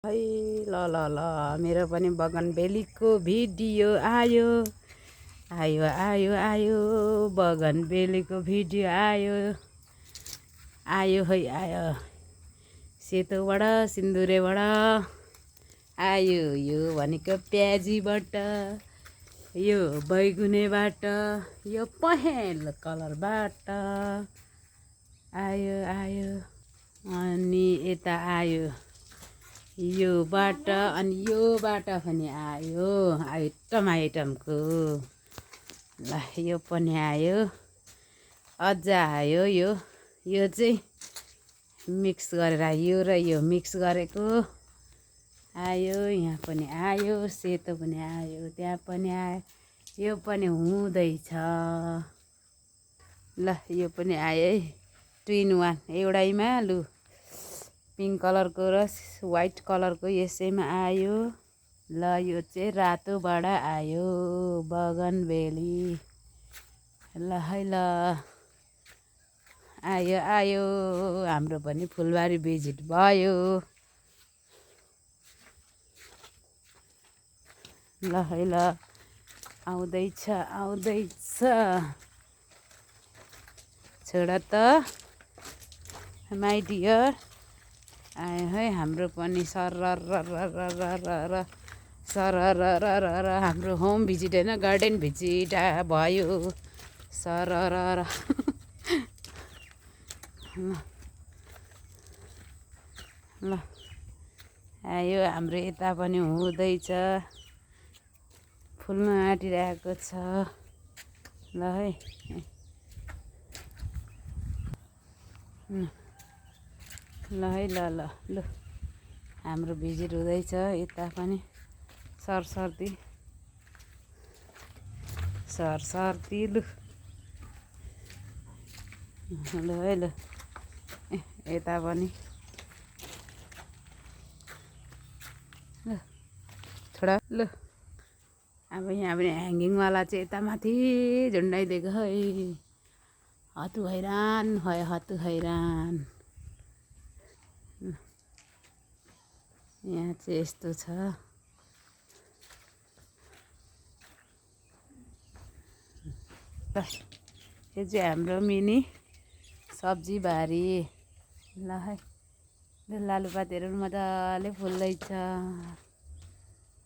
है ल ल ल मेरो पनि बगनबेलीको भिडियो आयो आयो आयो आयो बगनबेलीको भिडियो आयो आयो है आयो सेतोबाट सिन्दुरेबाट आयो यो भनेको प्याजीबाट यो बैगुनेबाट यो पहेँलो कलरबाट आयो आयो अनि यता आयो यो बाटा अनि यो बाटा पनि आयो आइटमको ल यो पनि आयो अझ आयो यो चाहिँ मिक्स गरेर यो र यो मिक्स गरेको आयो यहाँ पनि आयो सेतो पनि आयो त्यहाँ पनि आयो यो पनि हुँदैछ ल यो पनि आयो है 2 in 1 एउटैमा लु पिङ्क कलरको र व्हाइट कलरको यसैमा आयो ल यो चाहिँ रातोबाट आयो बगनबेली ल है ल आयो आयो हाम्रो पनि फुलबारी भिजिट भयो ल है ल आउँदैछ छोडा त माई डियर आयो है हाम्रो पनि सर हाम्रो होम भिजिट होइन गार्डन भिजिट भयो सर ल आयो हाम्रो यता पनि हुँदैछ फुल्न आँटिरहेको छ ल है ल है ल हाम्रो भिजिट हुँदैछ यता पनि सरसर्ती लु ल है ल यता पनि ल छोडा ल अब यहाँ पनि ह्याङ्गिङवाला चाहिँ यता माथि झुन्डाइदिएको है हतु हैरान भयो हतु हैरान यहाँ चाहिँ यस्तो छ ल यो चाहिँ हाम्रो मिनी सब्जी बारी ल है लालुपातेहरू मजाले फुल्दैछ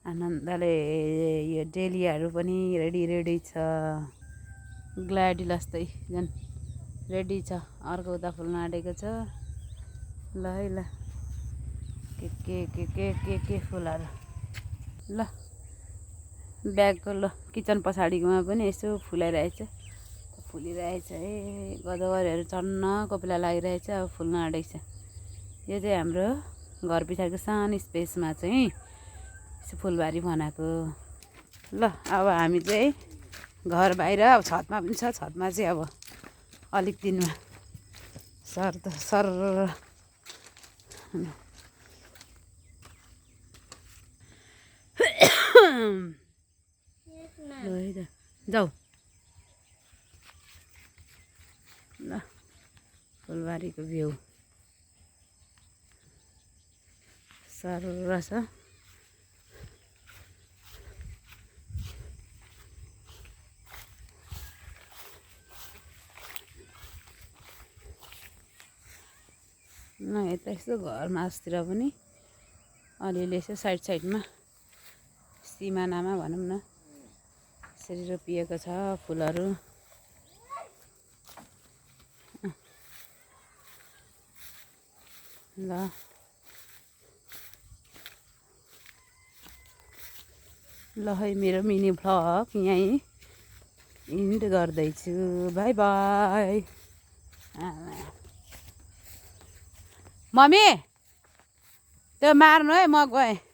आनन्दले यो डेलियाहरू पनि रेडी छ ग्ल्याडिलस चाहिँ झन् रेडी छ अर्को उता फुल्न आँटेको छ ल है ल के फुलहरू ल ब्यागको ल किचन पछाडिकोमा पनि यसो फुलिरहेछ है गदावरीहरू चन्न कोपिला लागिरहेछ अब फुल्न आँटेको छ यो चाहिँ हाम्रो घर पछाडिको सानो स्पेसमा चाहिँ यसो फुलबारी बनाएको ल अब हामी चाहिँ घर बाहिर अब छतमा पनि छ छतमा चाहिँ अब अलिक दिनमा सर जाऊ ल फुलबारीको भ्यू सर छ न यता यस्तो घर मासतिर पनि अलिअलि यसो साइडमा सिमानामा भनौँ न यसरी रोपिएको छ फुलहरू ल है मेरो मिनी भ्लग यहीँ इन्ड गर्दैछु बाई बाई मम्मी त्यो मार्नु है म गएँ